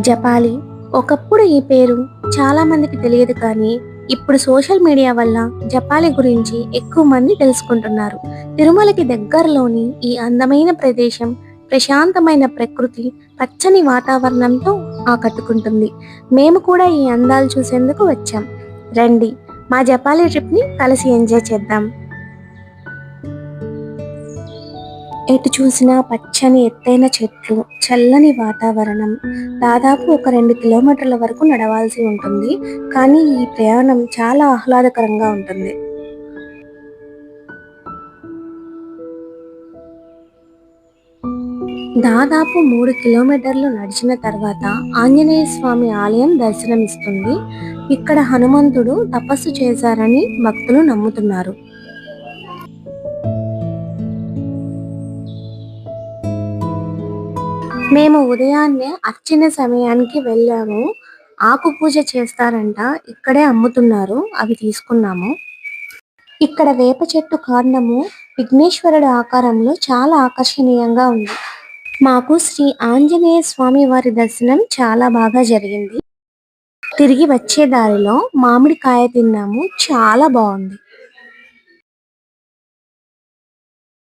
జపాలి. ఒకప్పుడు ఈ పేరు చాలా మందికి తెలియదు కానీ ఇప్పుడు సోషల్ మీడియా వల్ల జపాలి గురించి ఎక్కువ మంది తెలుసుకుంటున్నారు. తిరుమలకి దగ్గరలోని ఈ అందమైన ప్రదేశం ప్రశాంతమైన ప్రకృతి, పచ్చని వాతావరణంతో ఆకట్టుకుంటుంది. మేము కూడా ఈ అందాలు చూసేందుకు వచ్చాం. రండి, మా జపాలి ట్రిప్ని కలిసి ఎంజాయ్ చేద్దాం. ఎటు చూసినా పచ్చని ఎత్తైన చెట్లు, చల్లని వాతావరణం. దాదాపు ఒక 2 కిలోమీటర్ల వరకు నడవాల్సి ఉంటుంది, కానీ ఈ ప్రయాణం చాలా ఆహ్లాదకరంగా ఉంటుంది. దాదాపు 3 కిలోమీటర్లు నడిచిన తర్వాత ఆంజనేయ స్వామి ఆలయం దర్శనమిస్తుంది. ఇక్కడ హనుమంతుడు తపస్సు చేశారని భక్తులు నమ్ముతున్నారు. మేము ఉదయాన్నే అర్చన సమయానికి వెళ్ళాము. ఆకు పూజ చేస్తారంట, ఇక్కడే అమ్ముతున్నారు, అవి తీసుకున్నాము. ఇక్కడ వేప చెట్టు కాండము విఘ్నేశ్వరుడి ఆకారంలో చాలా ఆకర్షణీయంగా ఉంది. మాకు శ్రీ ఆంజనేయ స్వామి వారి దర్శనం చాలా బాగా జరిగింది. తిరిగి వచ్చే దారిలో మామిడికాయ తిన్నాము, చాలా బాగుంది.